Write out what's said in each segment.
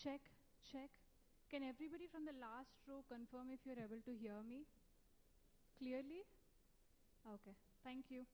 Check, check. Can everybody from the last row confirm if you're able to hear me clearly? Okay, thank you.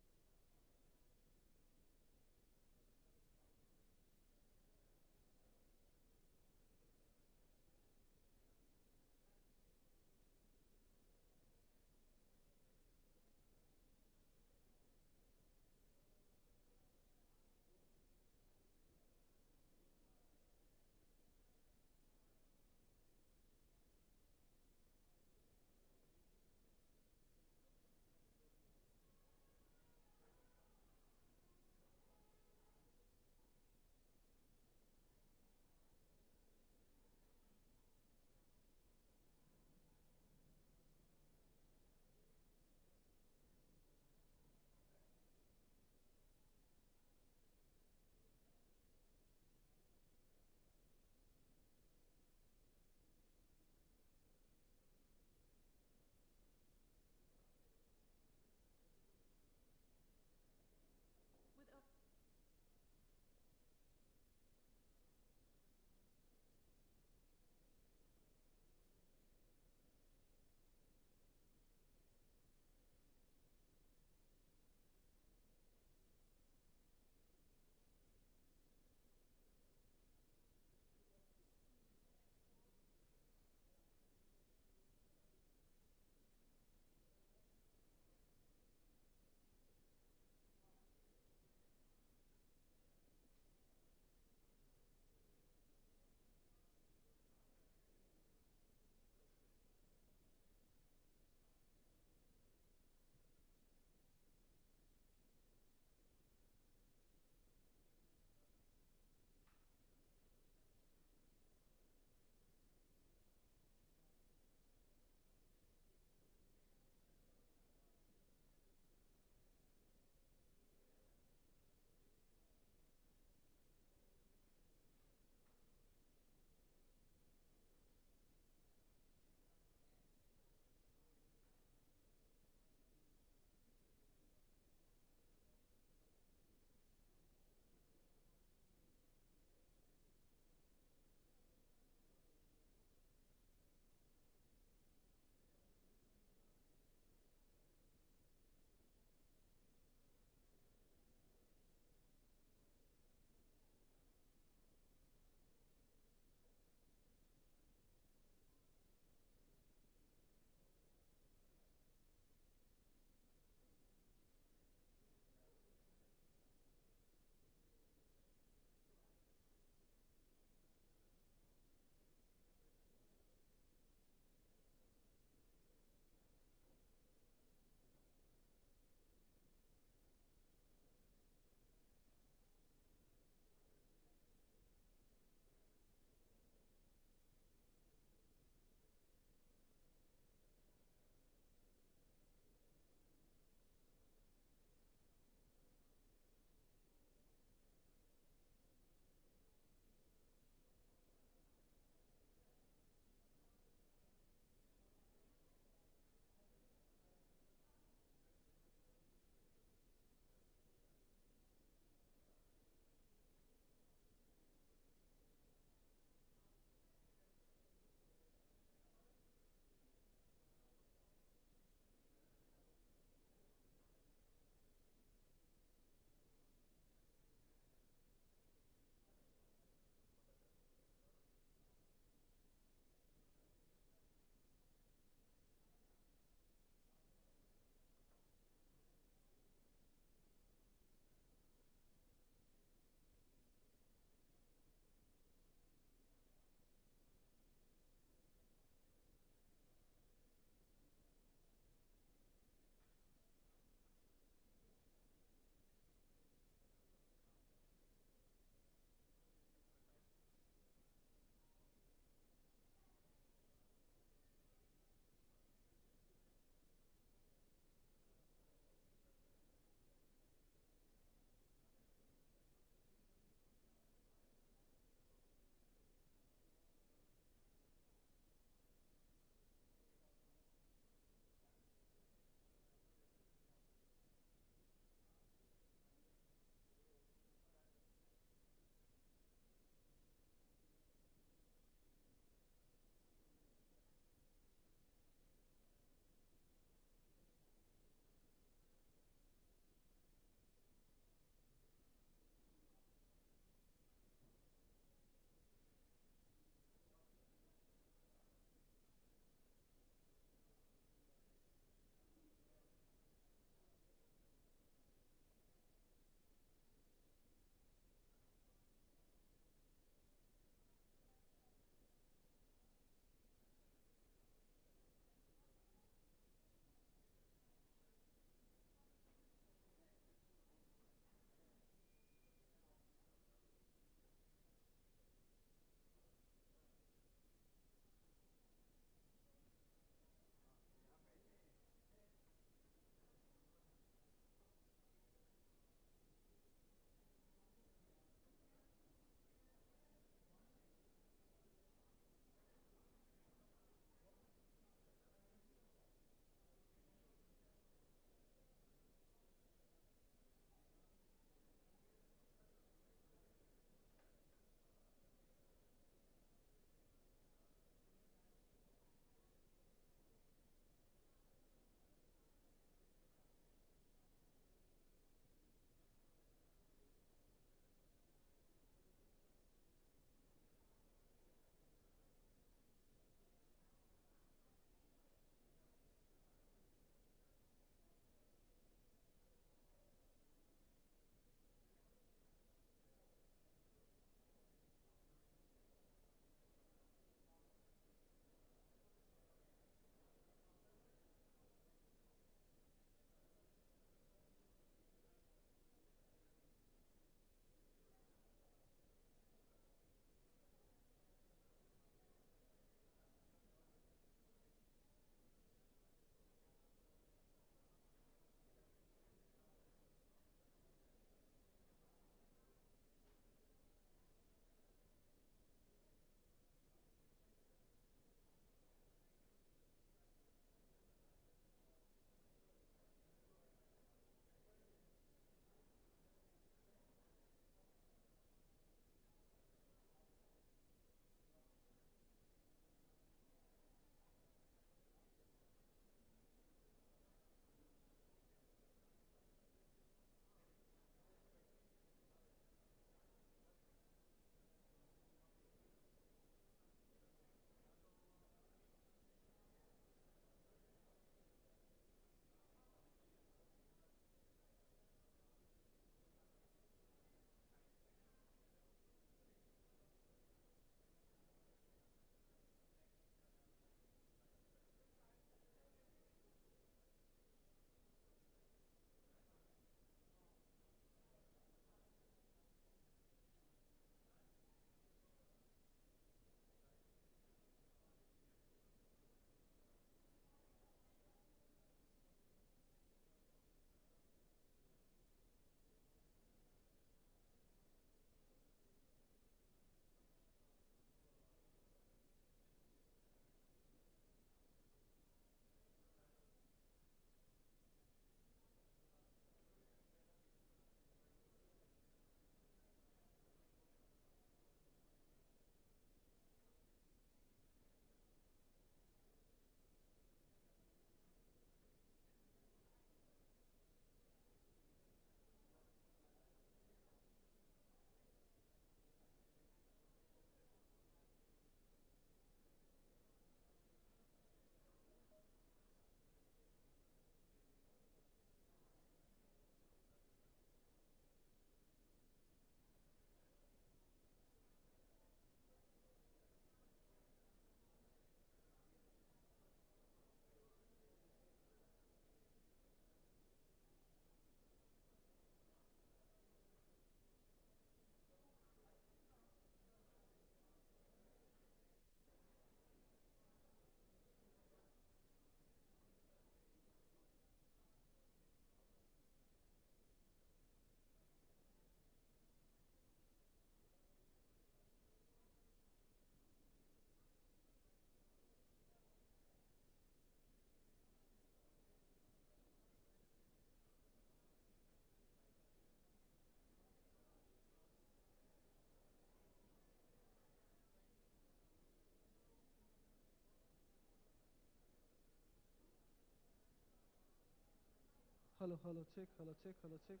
Hello, hello, check, hello, check, hello, check.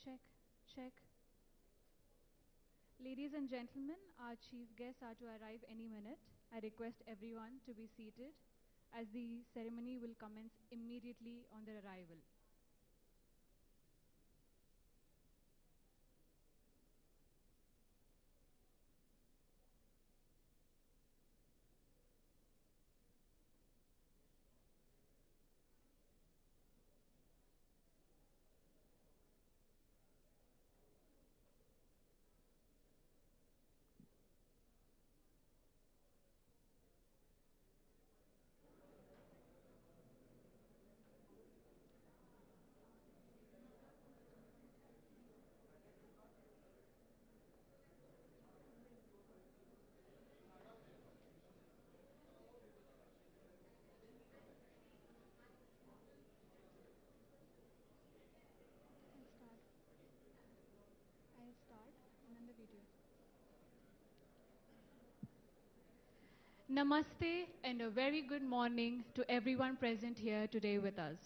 Check, check. Ladies and gentlemen, our chief guests are to arrive any minute. I request everyone to be seated as the ceremony will commence immediately on their arrival. I'll start and then the video. Namaste and a very good morning to everyone present here today with us.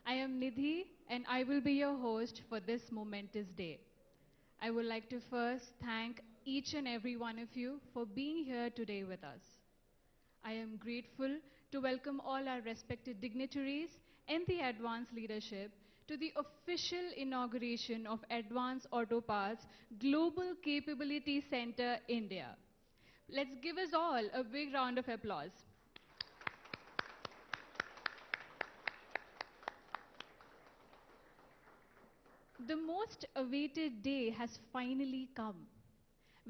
I am Nidhi and I will be your host for this momentous day. I would like to first thank each and every one of you for being here today with us. I am grateful to welcome all our respected dignitaries and the advanced leadership to the official inauguration of Advanced Auto Parts Global Capability Center India. Let's give us all a big round of applause. The most awaited day has finally come.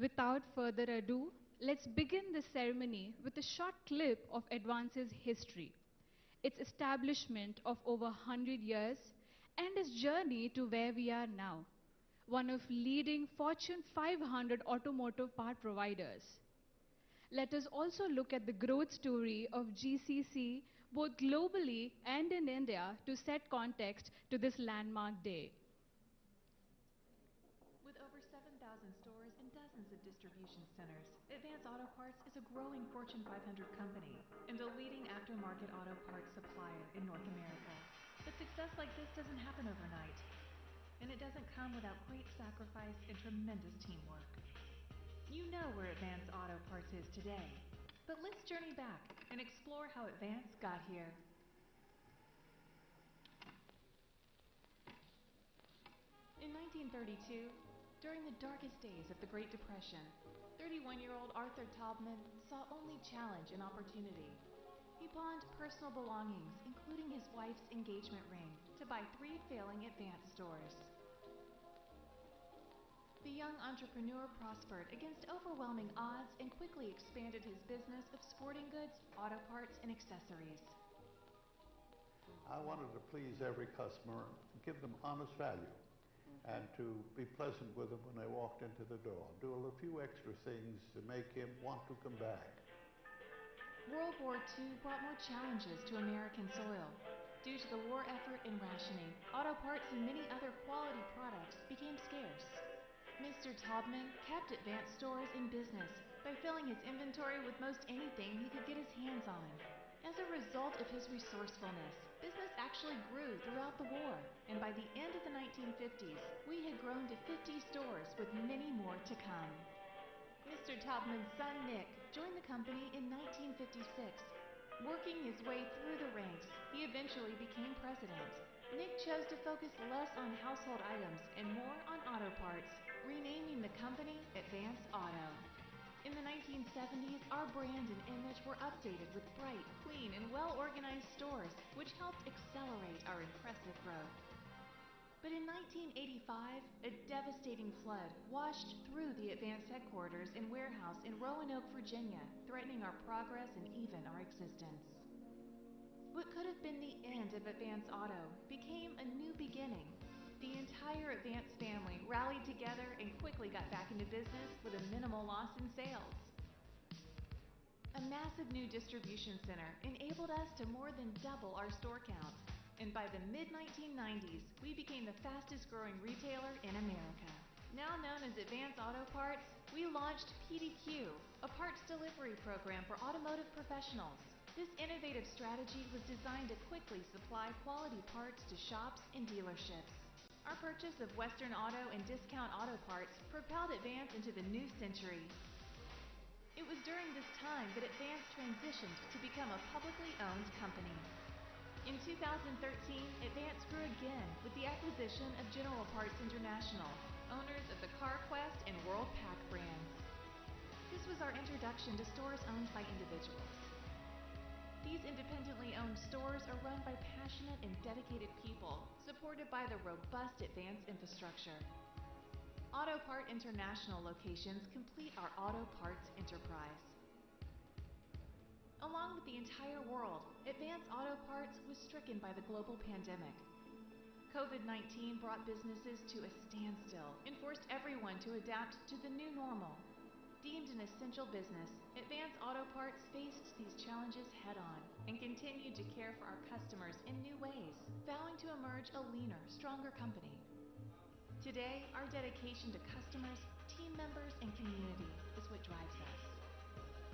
Without further ado, let's begin the ceremony with a short clip of Advance's history, its establishment of over 100 years, and its journey to where we are now, one of leading Fortune 500 automotive part providers. Let us also look at the growth story of GCC both globally and in India to set context to this landmark day. With over 7,000 stores and dozens of distribution centers, Advance Auto Parts is a growing Fortune 500 company and a leading aftermarket auto parts supplier in North America. But success like this doesn't happen overnight, and it doesn't come without great sacrifice and tremendous teamwork. You know where Advance Auto Parts is today, but let's journey back and explore how Advance got here. In 1932, during the darkest days of the Great Depression, 31-year-old Arthur Taubman saw only challenge and opportunity. He pawned personal belongings, including his wife's engagement ring, to buy 3 failing Advance stores. The young entrepreneur prospered against overwhelming odds and quickly expanded his business of sporting goods, auto parts, and accessories. I wanted to please every customer, give them honest value, and to be pleasant with them when they walked into the door. Do a few extra things to make him want to come back. World War II brought more challenges to American soil. Due to the war effort and rationing, auto parts and many other quality products became scarce. Mr. Taubman kept Advance stores in business by filling his inventory with most anything he could get his hands on. As a result of his resourcefulness, business actually grew throughout the war, and by the end of the 1950s, we had grown to 50 stores with many more to come. Mr. Taubman's son Nick joined the company in 1956. Working his way through the ranks, he eventually became president. Nick chose to focus less on household items and more on auto parts, renaming the company Advance Auto. In the 1970s, our brand and image were updated with bright, clean, and well-organized stores, which helped accelerate our impressive growth. But in 1985, a devastating flood washed through the Advance headquarters and warehouse in Roanoke, Virginia, threatening our progress and even our existence. What could have been the end of Advance Auto became a new beginning. The entire Advance family rallied together and quickly got back into business with a minimal loss in sales. A massive new distribution center enabled us to more than double our store count, and by the mid-1990s, we became the fastest growing retailer in America. Now known as Advance Auto Parts, we launched PDQ, a parts delivery program for automotive professionals. This innovative strategy was designed to quickly supply quality parts to shops and dealerships. Our purchase of Western Auto and Discount Auto Parts propelled Advance into the new century. It was during this time that Advance transitioned to become a publicly owned company. In 2013, Advance grew again with the acquisition of General Parts International, owners of the CarQuest and WorldPac brands. This was our introduction to stores owned by individuals. These independently owned stores are run by passionate and dedicated people, supported by the robust Advance infrastructure. Auto Part International locations complete our auto parts enterprise. Along with the entire world, Advance Auto Parts was stricken by the global pandemic. COVID-19 brought businesses to a standstill and forced everyone to adapt to the new normal. Deemed an essential business, Advance Auto Parts faced these challenges head-on and continued to care for our customers in new ways, vowing to emerge a leaner, stronger company. Today, our dedication to customers, team members, and community is what drives us.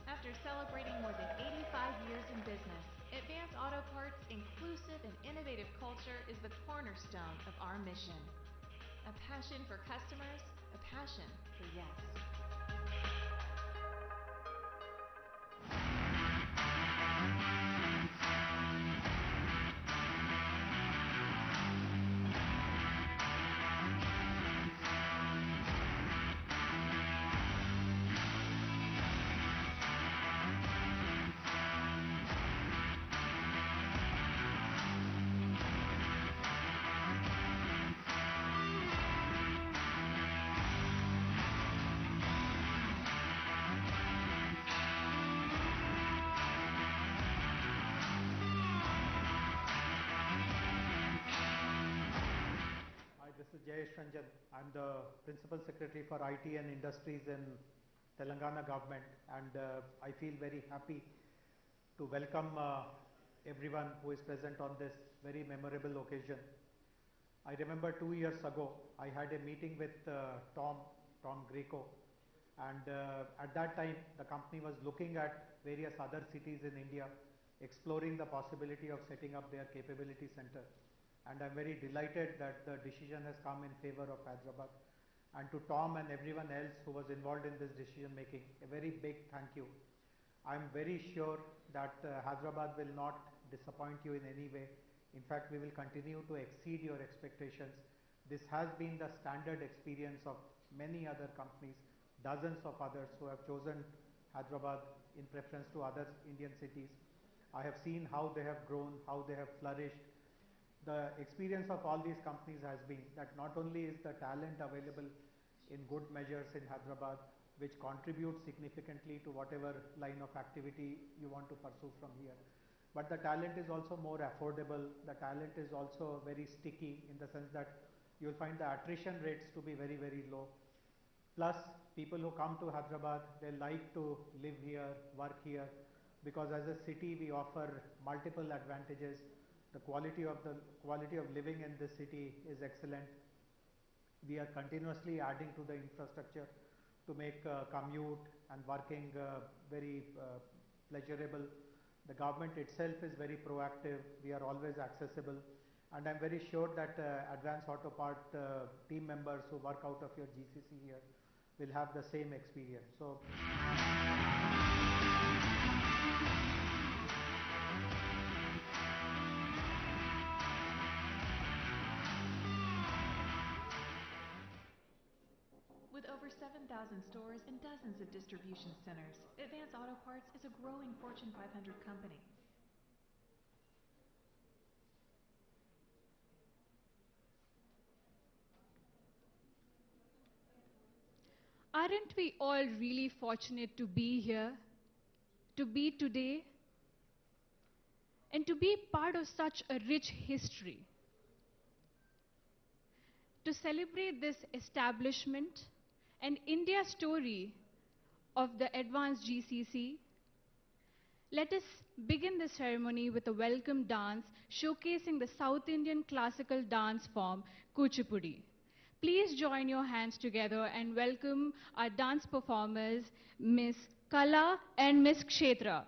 After celebrating more than 85 years in business, Advance Auto Parts' inclusive and innovative culture is the cornerstone of our mission. A passion for customers, a passion for yes. I'm the Principal Secretary for IT and Industries in Telangana government, and I feel very happy to welcome everyone who is present on this very memorable occasion. I remember 2 years ago, I had a meeting with Tom Greco, and at that time the company was looking at various other cities in India, exploring the possibility of setting up their capability center. And I'm very delighted that the decision has come in favor of Hyderabad. And to Tom and everyone else who was involved in this decision making, a very big thank you. I'm very sure that Hyderabad will not disappoint you in any way. In fact, we will continue to exceed your expectations. This has been the standard experience of many other companies, dozens of others who have chosen Hyderabad in preference to other Indian cities. I have seen how they have grown, how they have flourished. The experience of all these companies has been that not only is the talent available in good measures in Hyderabad, which contributes significantly to whatever line of activity you want to pursue from here, but the talent is also more affordable. The talent is also very sticky in the sense that you will find the attrition rates to be very, very low. Plus, people who come to Hyderabad, they like to live here, work here, because as a city we offer multiple advantages. The quality of living in this city is excellent. We are continuously adding to the infrastructure to make commute and working very pleasurable. The government itself is very proactive. We are always accessible, and I'm very sure that Advance Auto Part team members who work out of your GCC here will have the same experience. So. With over 7,000 stores and dozens of distribution centers, Advance Auto Parts is a growing Fortune 500 company. Aren't we all really fortunate to be here, to be today, and to be part of such a rich history? To celebrate this establishment and India story of the advanced GCC, let us begin the ceremony with a welcome dance showcasing the South Indian classical dance form Kuchipudi. Please join your hands together and welcome our dance performers, Miss Kala and Miss Kshetra.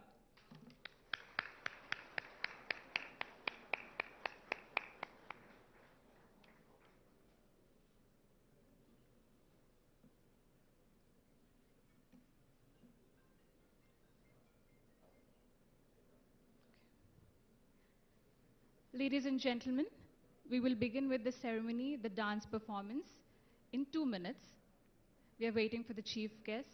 Ladies and gentlemen, we will begin with the ceremony, the dance performance, in 2 minutes. We are waiting for the chief guest.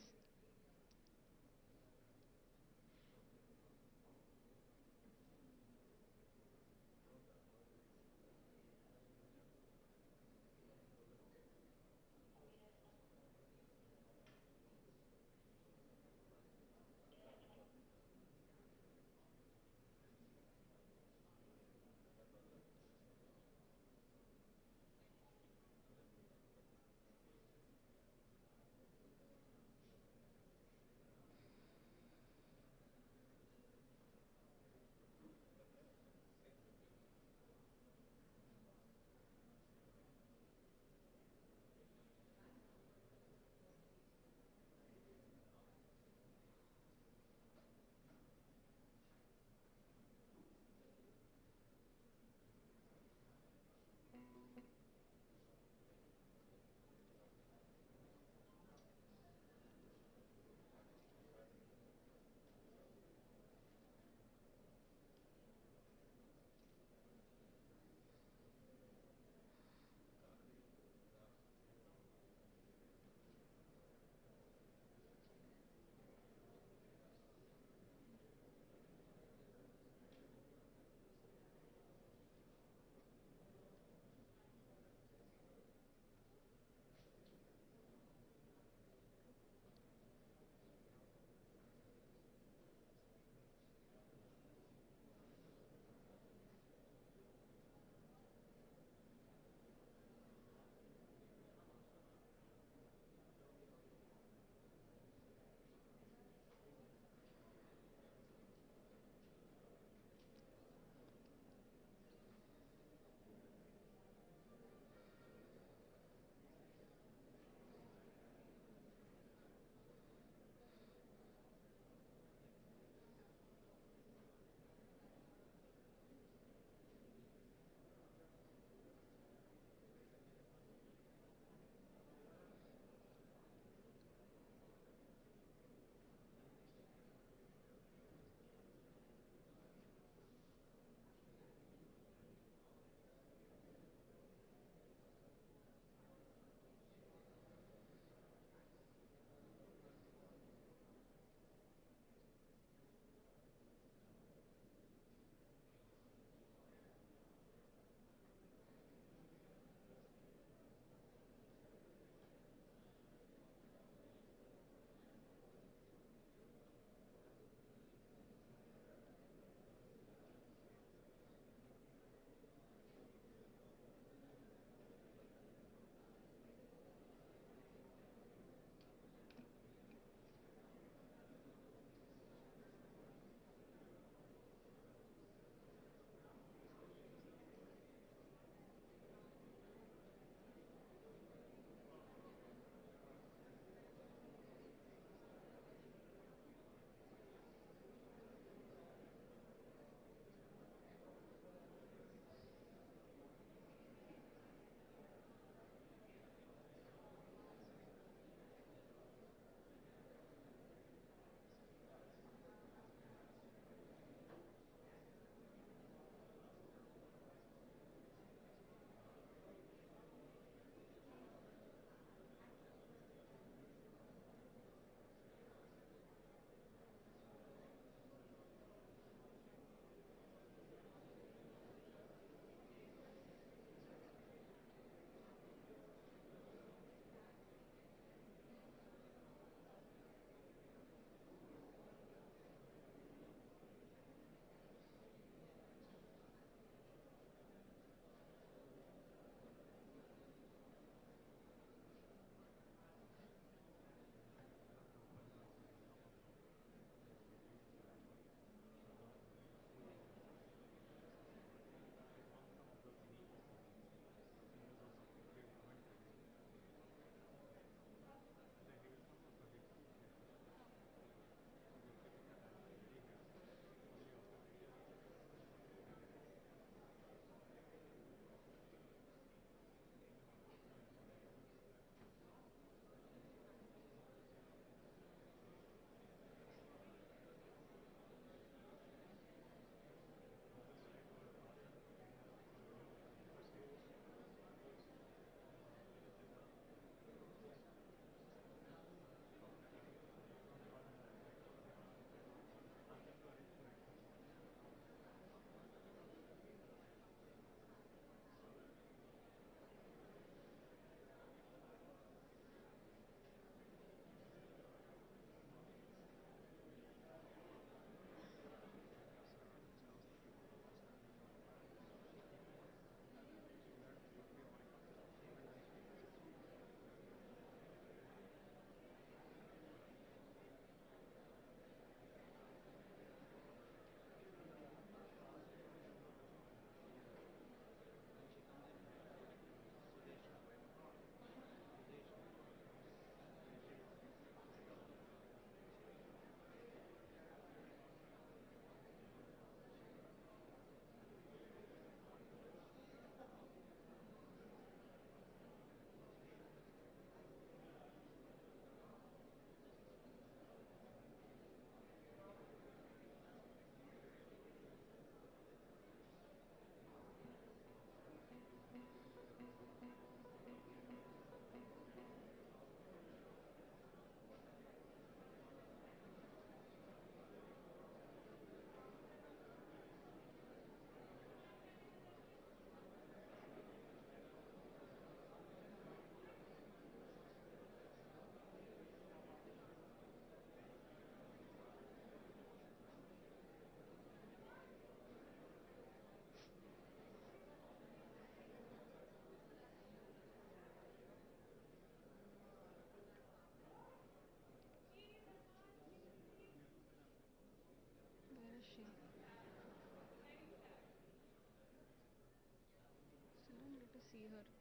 see her.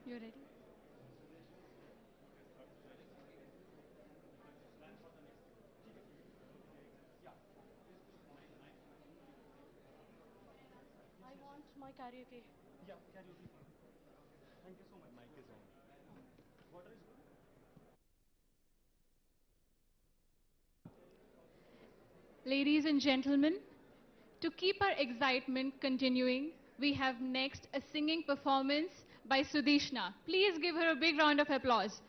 You ready? I want my karaoke. Ladies and gentlemen, to keep our excitement continuing, we have next a singing performance by Sudishna. Please give her a big round of applause.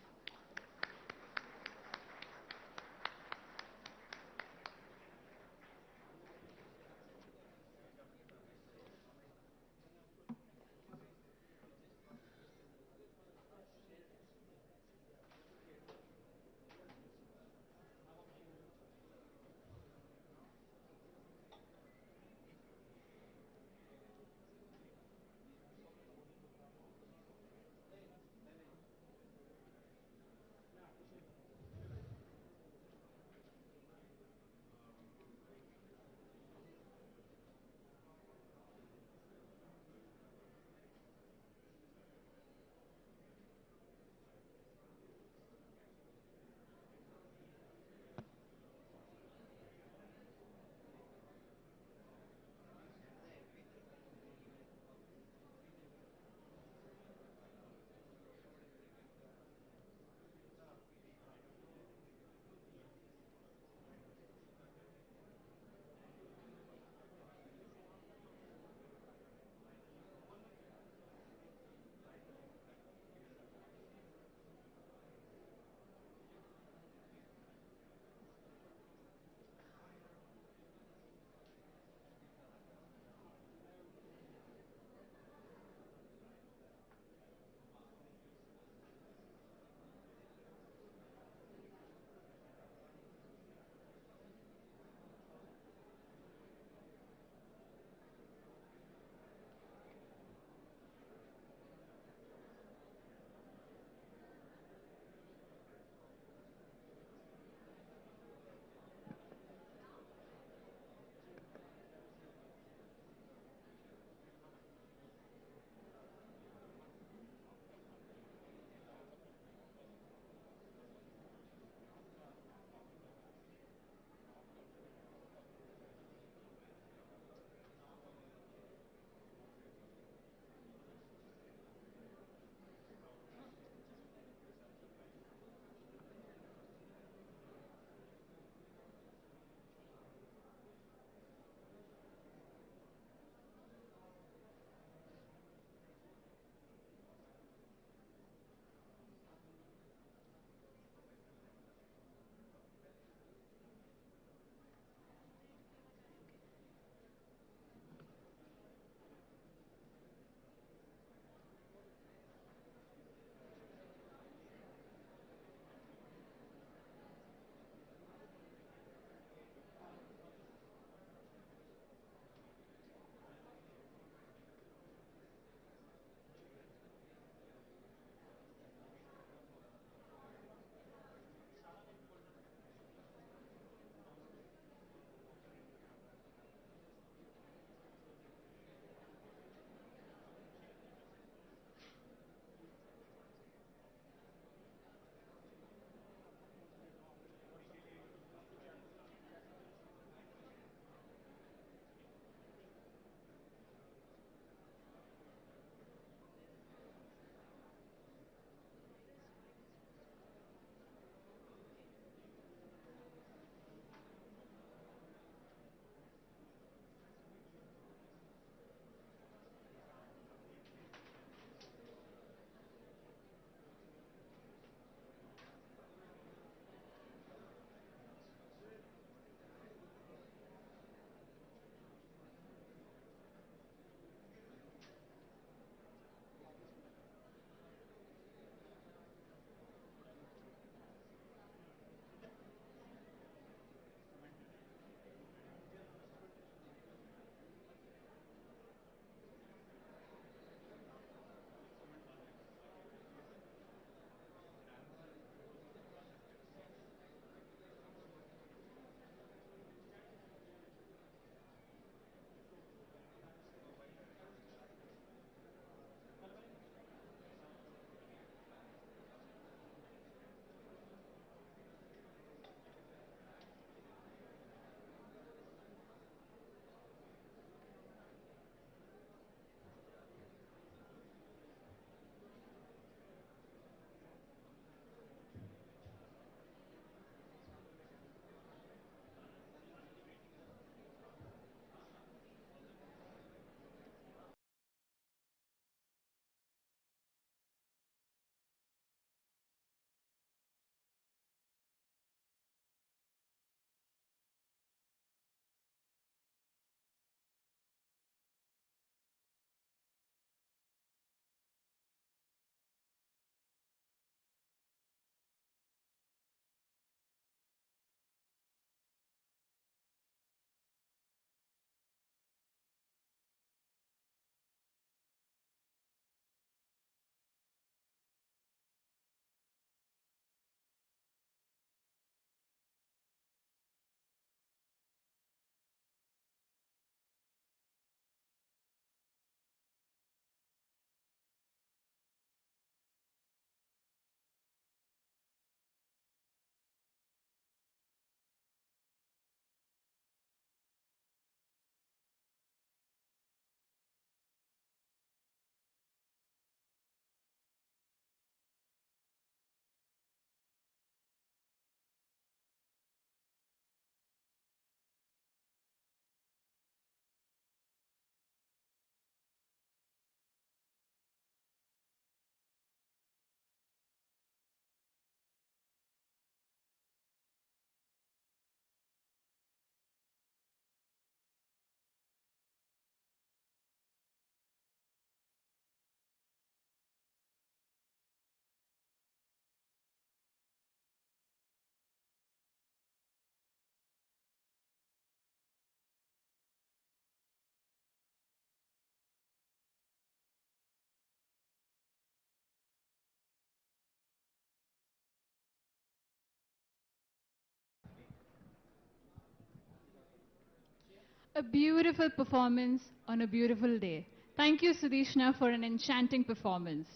A beautiful performance on a beautiful day. Thank you, Sudishna, for an enchanting performance.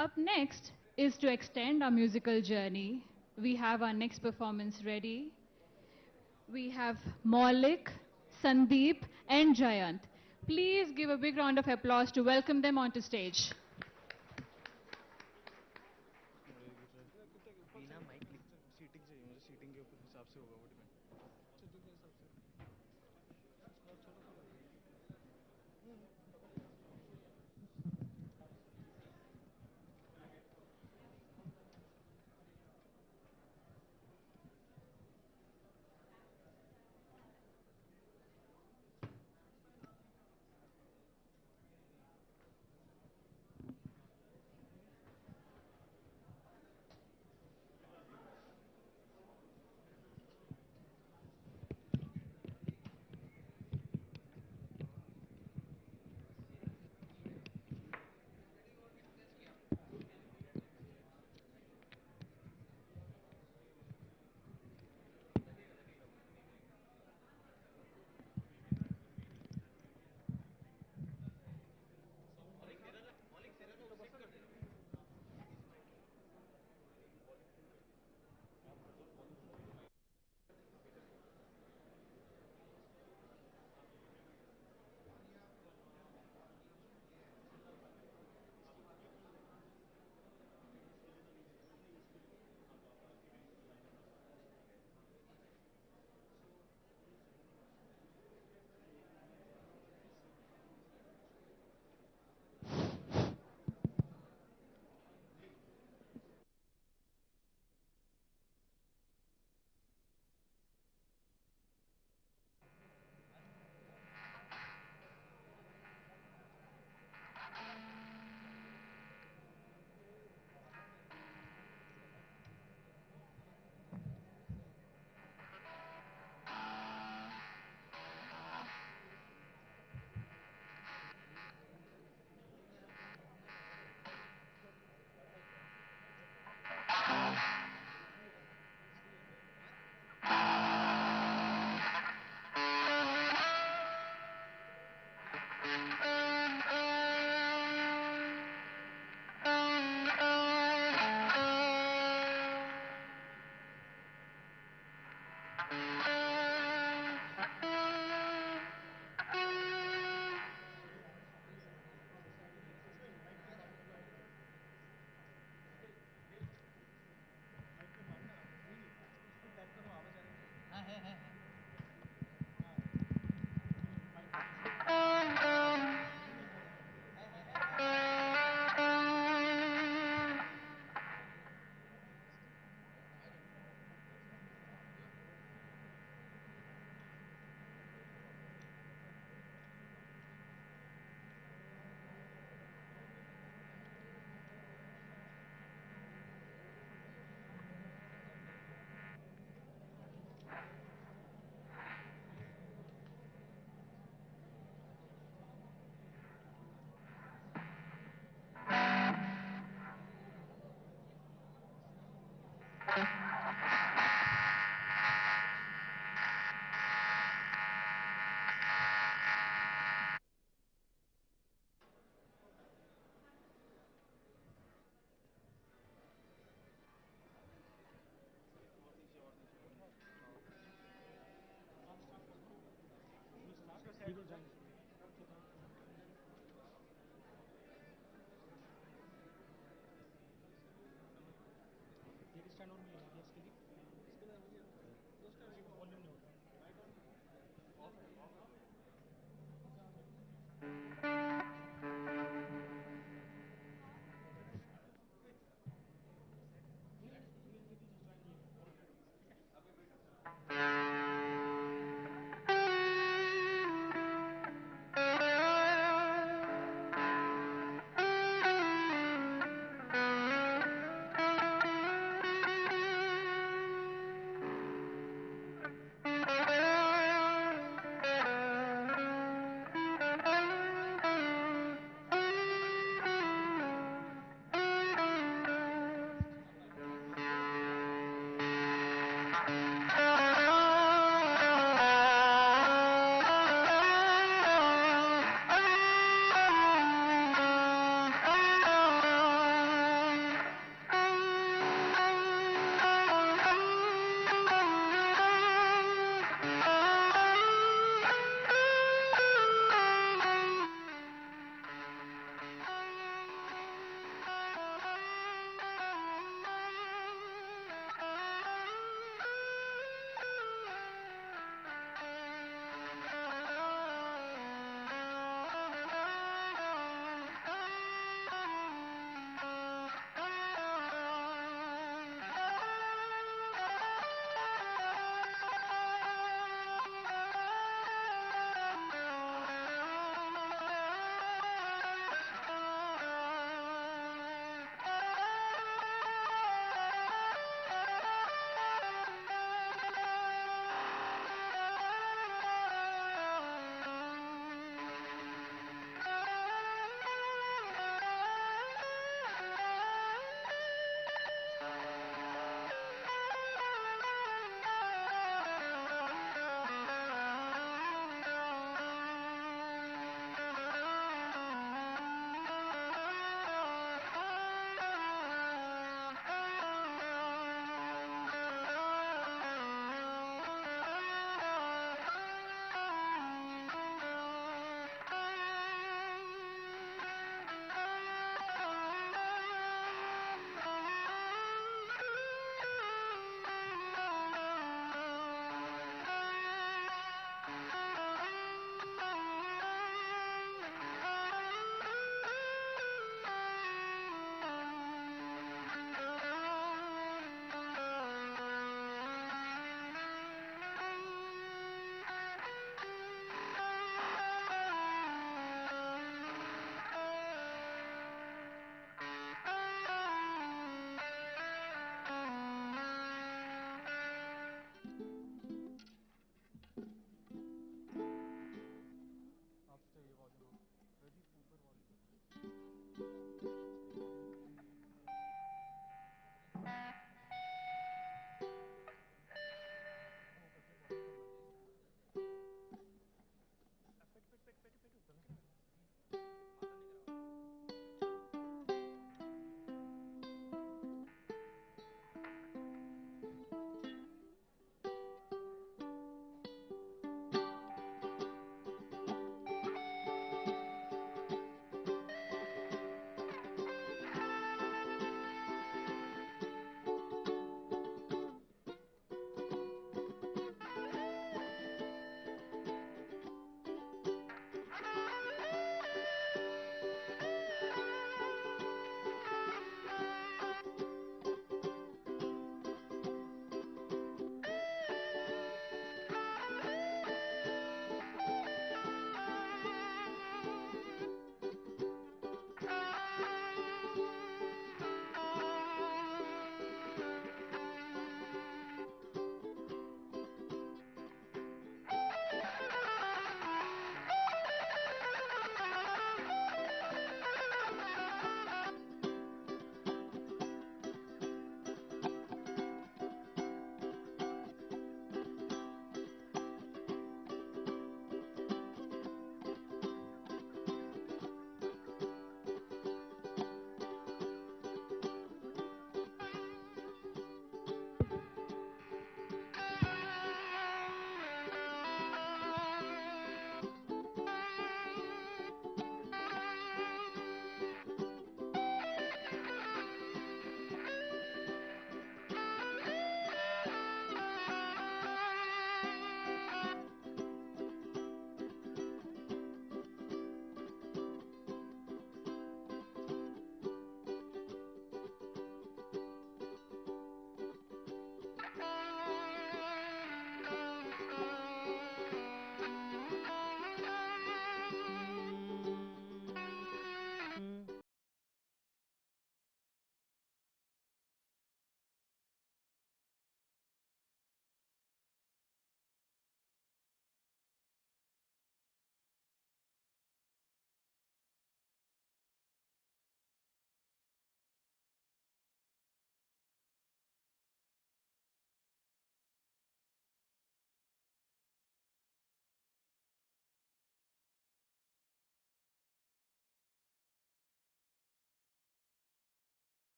Up next is to extend our musical journey. We have our next performance ready. We have Maulik, Sandeep, and Jayant. Please give a big round of applause to welcome them onto stage. बिना mic seating चाहिए मुझे seating के ऊपर हिसाब से होगा वो depend seating के हिसाब से इसको आप छोटा सा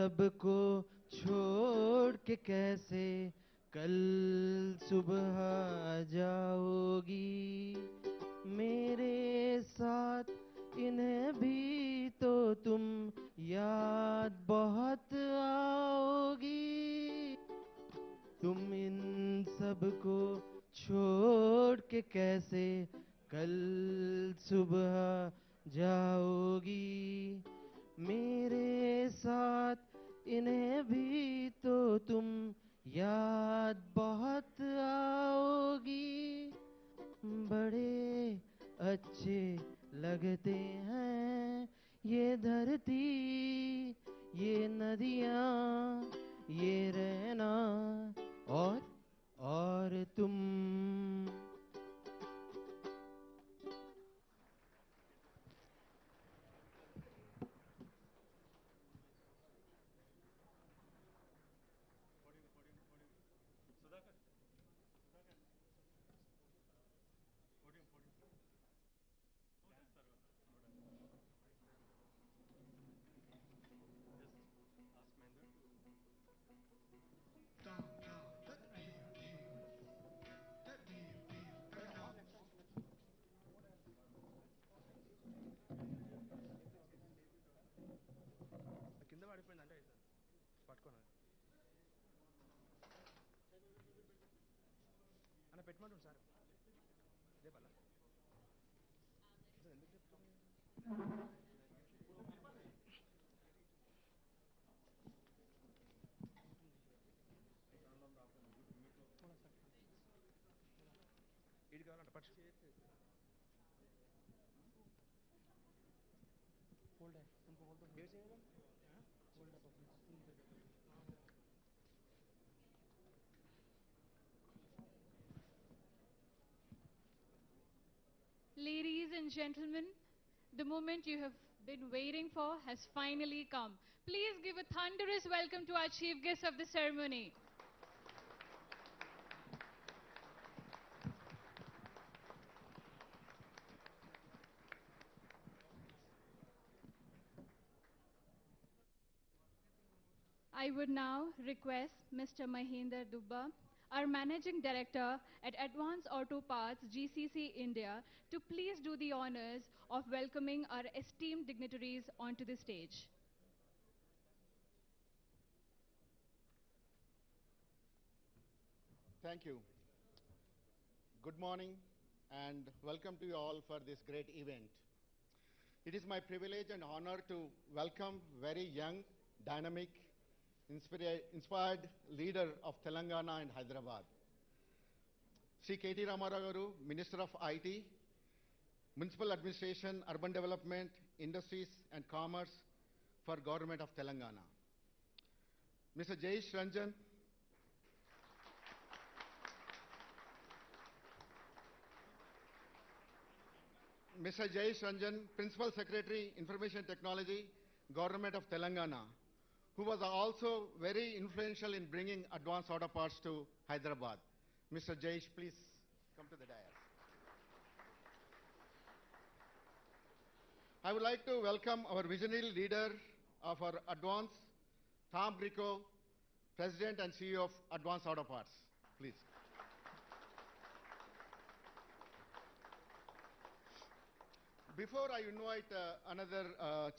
सबको छोड़ के कैसे कल सुबह आ जाओगी मेरे साथ इन्हें भी तो तुम याद बहुत आओगी तुम इन सबको छोड़ के कैसे कल सुबह जाओगी मेरे साथ इन्हें भी तो तुम याद बहुत आओगी बड़े अच्छे लगते हैं ये धरती ये नदियाँ ये रहना और तुम కింద పడిపోయిందంటే పట్టుకోను అన్న పెట్టమంటుంది సార్ అదే పల్ల ఎందుకు చెప్తాను ఇది కావాలంట పట్టు होल्ड है उनको होल्ड दो ये चाहिए ना hold up Ladies and gentlemen, the moment you have been waiting for has finally come. Please give a thunderous welcome to our chief guest of the ceremony. I would now request Mr. Mahinder Dubba, our Managing Director at Advanced Auto Parts GCC India, to please do the honors of welcoming our esteemed dignitaries onto the stage. Thank you. Good morning and welcome to you all for this great event. It is my privilege and honor to welcome very young, dynamic, inspired leader of Telangana and Hyderabad. Sri KTR Garu, Minister of IT, Municipal Administration, Urban Development, Industries and Commerce for Government of Telangana. Mr. Jayesh Ranjan, Mr. Jayesh Ranjan, Principal Secretary, Information Technology, Government of Telangana, who was also very influential in bringing advanced auto parts to Hyderabad. Mr. Jayesh, please come to the dais. I would like to welcome our visionary leader of our Advance, Tom Grieco, President and CEO of Advanced Auto Parts. Please. Before I invite another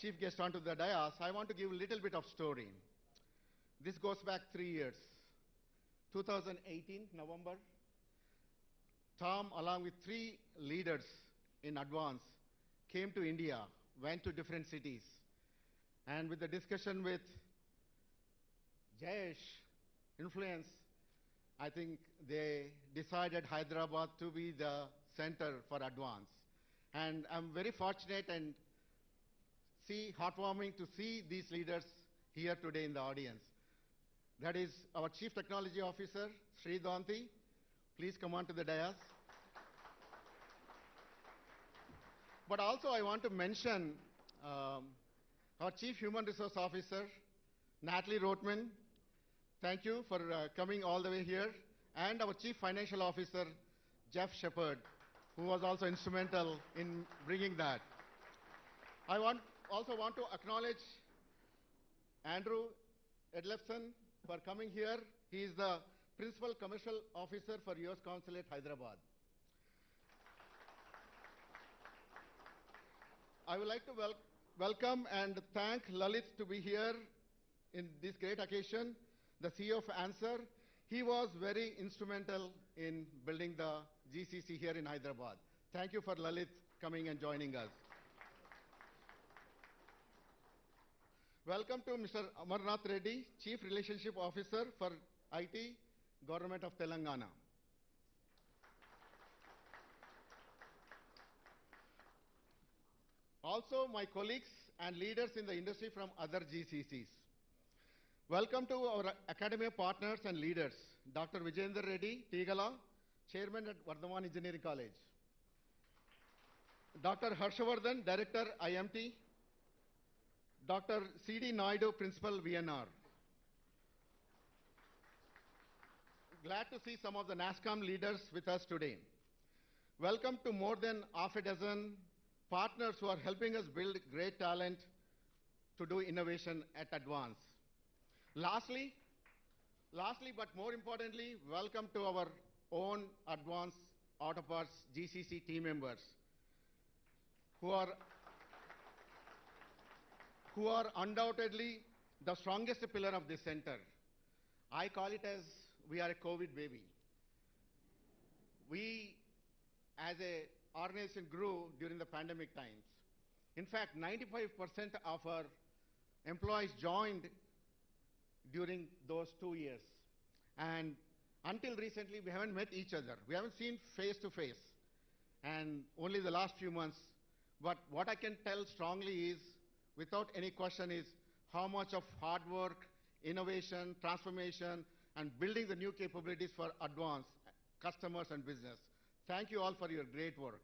chief guest onto the dais, I want to give a little bit of story. This goes back 3 years. 2018, November, Tom, along with 3 leaders in Advance, came to India, went to different cities. And with the discussion with Jayesh, influence, I think they decided Hyderabad to be the center for Advance. And I'm very fortunate and heartwarming to see these leaders here today in the audience. That is our Chief Technology Officer, Sri Danti. Please come on to the dais. But also I want to mention our Chief Human Resource Officer, Natalie Rotman. Thank you for coming all the way here. And our Chief Financial Officer, Jeff Shepard, who was also instrumental in bringing that. I also want to acknowledge Andrew Edlefson for coming here. He is the Principal Commercial Officer for US Consulate, Hyderabad. I would like to welcome and thank Lalit to be here in this great occasion, the CEO of Answer. He was very instrumental in building the GCC here in Hyderabad. Thank you for Lalit coming and joining us. Welcome to Mr. Amarnath Reddy, Chief Relationship Officer for IT, Government of Telangana. Also, my colleagues and leaders in the industry from other GCCs. Welcome to our academia partners and leaders, Dr. Vijayendra Reddy, Tigala, Chairman at Vardhaman Engineering College. Dr. Harshavardhan, Director, IMT. Dr. C.D. Naidu, Principal, VNR. Glad to see some of the NASSCOM leaders with us today. Welcome to more than half a dozen partners who are helping us build great talent to do innovation at Advance. Lastly, but more importantly, welcome to our own Advance Auto Parts GCC team members who are undoubtedly the strongest pillar of this center. I call it as we are a COVID baby. We, as a organization, grew during the pandemic times. In fact, 95% of our employees joined during those 2 years. And until recently, we haven't met each other. We haven't seen face to face. And only the last few months. But what I can tell strongly is, without any question, is how much of hard work, innovation, transformation, and building the new capabilities for Advance, customers and business. Thank you all for your great work.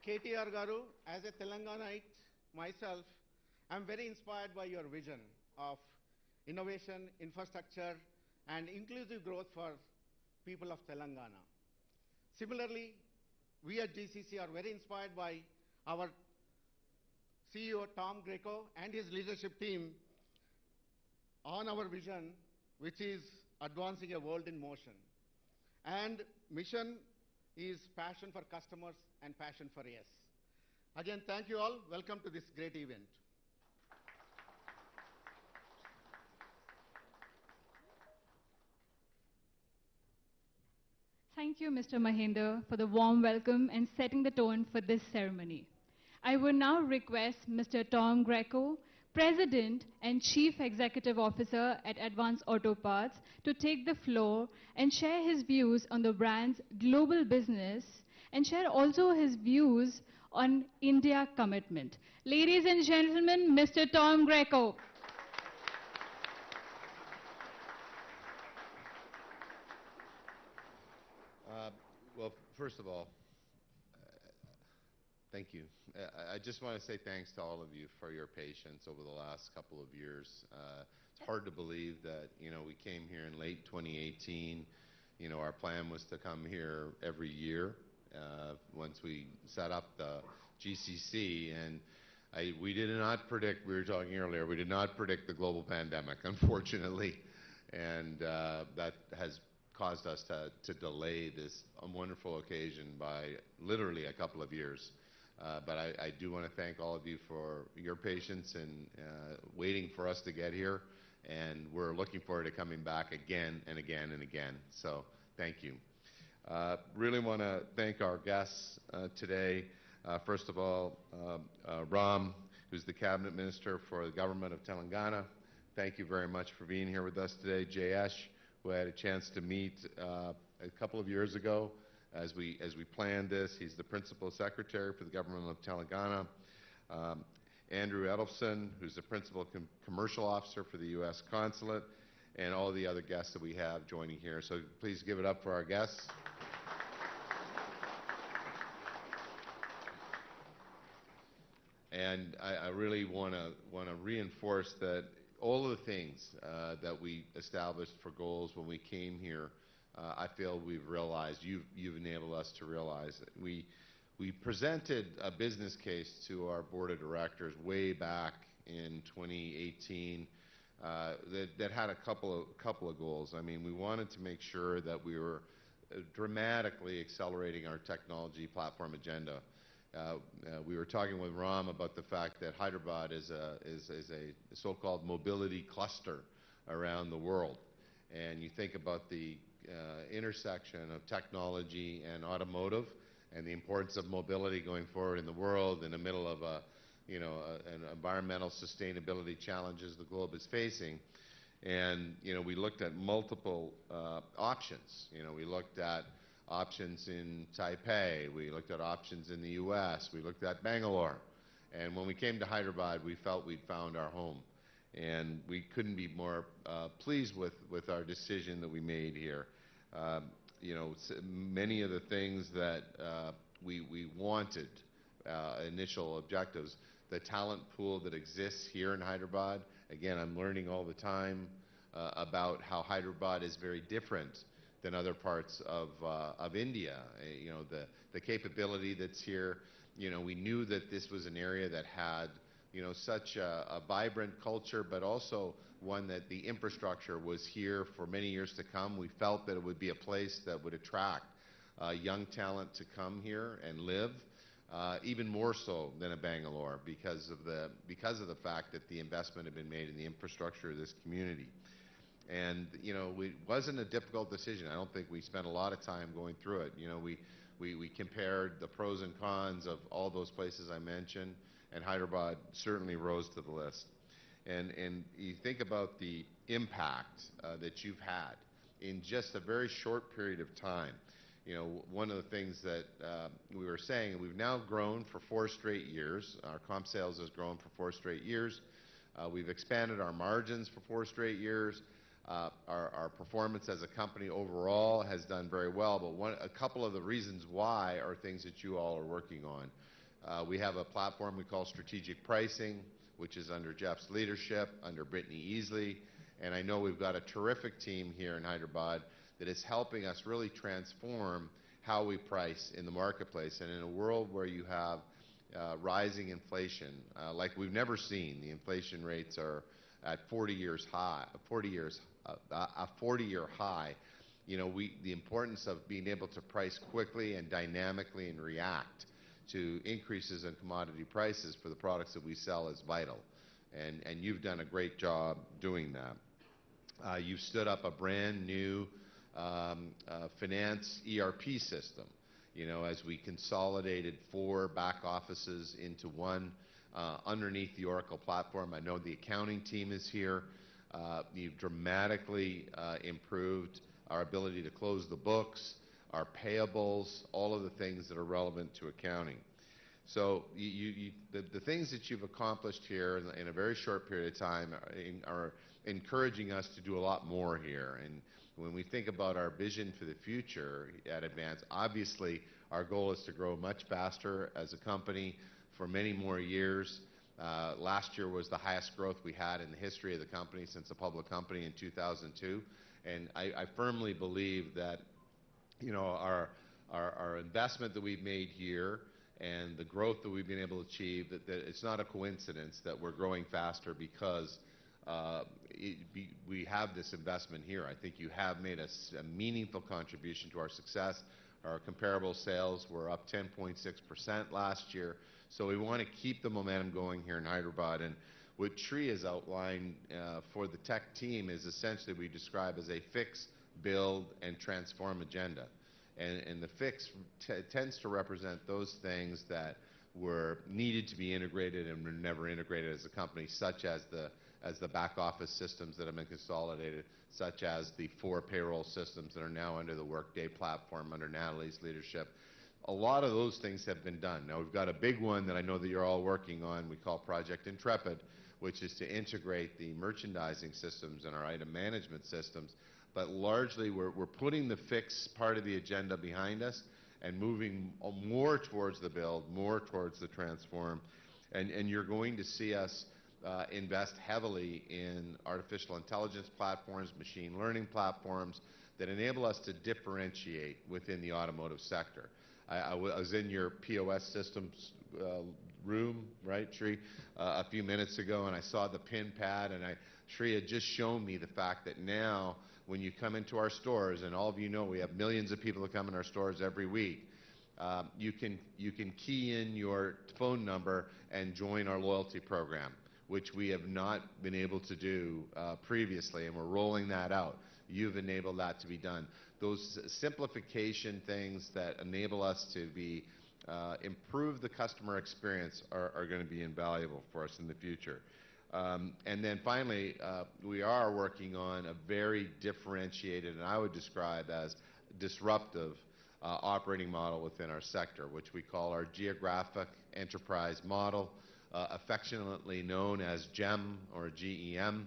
KTR Garu, as a Telanganaite myself, I'm very inspired by your vision of innovation, infrastructure, and inclusive growth for people of Telangana. Similarly, we at GCC are very inspired by our CEO, Tom Greco, and his leadership team on our vision, which is advancing a world in motion. And mission is passion for customers and passion for yes. Again, thank you all. Welcome to this great event. Thank you, Mr. Mahinder, for the warm welcome and setting the tone for this ceremony. I would now request Mr. Tom Greco, President and Chief Executive Officer at Advance Auto Parts, to take the floor and share his views on the brand's global business and share also his views on India commitment. Ladies and gentlemen, Mr. Tom Greco. Well, first of all, thank you. I just want to say thanks to all of you for your patience over the last couple of years. It's hard to believe that, we came here in late 2018. Our plan was to come here every year once we set up the GCC. And we did not predict, we were talking earlier, we did not predict the global pandemic, unfortunately. And that has caused us to delay this wonderful occasion by literally a couple of years. But I do want to thank all of you for your patience and waiting for us to get here. And we're looking forward to coming back again and again and again. So thank you. Really want to thank our guests today. First of all, Ram, who's the Cabinet Minister for the Government of Telangana. Thank you very much for being here with us today. Jayesh, who I had a chance to meet a couple of years ago as we planned this. He's the Principal Secretary for the Government of Telangana. Andrew Edelson, who's the Principal Commercial Officer for the U.S. Consulate, and all the other guests that we have joining here. So please give it up for our guests. And I really want to reinforce that all of the things that we established for goals when we came here, I feel we've realized, you've enabled us to realize that we presented a business case to our board of directors way back in 2018 that had a couple of goals. I mean, we wanted to make sure that we were dramatically accelerating our technology platform agenda. We were talking with Ram about the fact that Hyderabad is a so-called mobility cluster around the world. And you think about the intersection of technology and automotive and the importance of mobility going forward in the world in the middle of an environmental sustainability challenges the globe is facing. And, we looked at multiple options. We looked at options in Taipei, we looked at options in the US, we looked at Bangalore. And when we came to Hyderabad, we felt we'd found our home. And we couldn't be more pleased with our decision that we made here. Many of the things that we wanted, initial objectives, the talent pool that exists here in Hyderabad. Again, I'm learning all the time about how Hyderabad is very different than other parts of India. The capability that's here. We knew that this was an area that had such a vibrant culture, but also one that the infrastructure was here for many years to come. We felt that it would be a place that would attract young talent to come here and live, even more so than a Bangalore because of the fact that the investment had been made in the infrastructure of this community. And it wasn't a difficult decision. I don't think we spent a lot of time going through it. We compared the pros and cons of all those places I mentioned, and Hyderabad certainly rose to the list. And you think about the impact that you've had in just a very short period of time. One of the things that we were saying, we've now grown for 4 straight years. Our comp sales has grown for 4 straight years. We've expanded our margins for 4 straight years. Our performance as a company overall has done very well, but a couple of the reasons why are things that you all are working on. We have a platform we call strategic pricing, which is under Jeff's leadership, under Brittany Easley, and I know we've got a terrific team here in Hyderabad that is helping us really transform how we price in the marketplace. And in a world where you have rising inflation, like we've never seen, the inflation rates are at 40-year high. The importance of being able to price quickly and dynamically and react to increases in commodity prices for the products that we sell is vital. And you've done a great job doing that. You've stood up a brand new finance ERP system, as we consolidated 4 back offices into one underneath the Oracle platform. I know the accounting team is here. You've dramatically improved our ability to close the books, our payables, all of the things that are relevant to accounting. So the things that you've accomplished here in a very short period of time are encouraging us to do a lot more here. And when we think about our vision for the future at Advance, obviously our goal is to grow much faster as a company for many more years. Last year was the highest growth we had in the history of the company since a public company in 2002. And I firmly believe that our investment that we've made here and the growth that we've been able to achieve, that it's not a coincidence that we're growing faster because we have this investment here. I think you have made a meaningful contribution to our success. Our comparable sales were up 10.6% last year. So we want to keep the momentum going here in Hyderabad. And what Sri has outlined for the tech team is essentially we describe as a fix, build, and transform agenda. And the fix tends to represent those things that were needed to be integrated and were never integrated as a company, such as the back office systems that have been consolidated, such as the 4 payroll systems that are now under the Workday platform under Natalie's leadership. A lot of those things have been done. Now we've got a big one that I know that you're all working on, we call Project Intrepid, which is to integrate the merchandising systems and our item management systems. But largely we're putting the fix part of the agenda behind us and moving more towards the build, more towards the transform. And you're going to see us invest heavily in artificial intelligence platforms, machine learning platforms that enable us to differentiate within the automotive sector. I was in your POS systems room, right, Shri, a few minutes ago, and I saw the pin pad, and Shri had just shown me the fact that now when you come into our stores, and all of you know we have millions of people that come in our stores every week, you can key in your phone number and join our loyalty program, which we have not been able to do previously, and we're rolling that out. You've enabled that to be done. Those simplification things that enable us to improve the customer experience are going to be invaluable for us in the future. And then finally, we are working on a very differentiated, and I would describe as disruptive, operating model within our sector, which we call our Geographic Enterprise Model, affectionately known as GEM or GEM.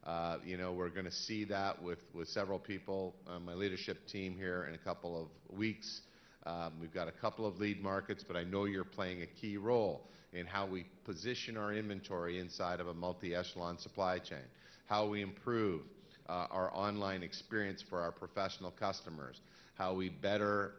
We're going to see that with several people on my leadership team here in a couple of weeks. We've got a couple of lead markets, but I know you're playing a key role in how we position our inventory inside of a multi-echelon supply chain, how we improve our online experience for our professional customers, how we better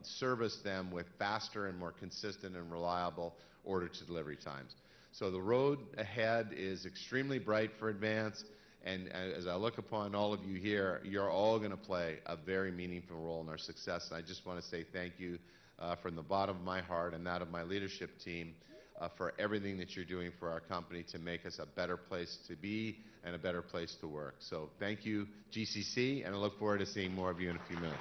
service them with faster and more consistent and reliable order-to-delivery times. So the road ahead is extremely bright for Advance, and as I look upon all of you here, you're all going to play a very meaningful role in our success. And I just want to say thank you from the bottom of my heart and that of my leadership team for everything that you're doing for our company to make us a better place to be and a better place to work. So thank you, GCC, and I look forward to seeing more of you in a few minutes.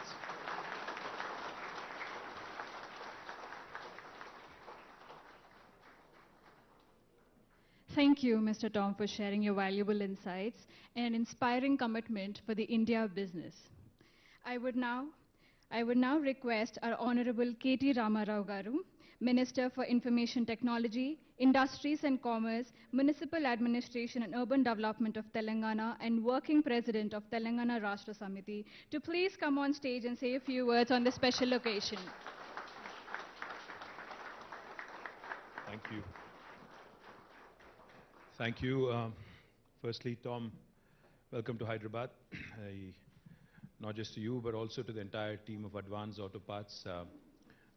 Thank you, Mr. Tom, for sharing your valuable insights and an inspiring commitment for the India business. I would now request our Honorable K.T. Ramarao Garu, Minister for Information Technology, Industries and Commerce, Municipal Administration and Urban Development of Telangana, and Working President of Telangana Rashtra Samiti, to please come on stage and say a few words on this special occasion. Thank you. Thank you. Firstly, Tom, welcome to Hyderabad. Not just to you, but also to the entire team of Advance Auto Parts. A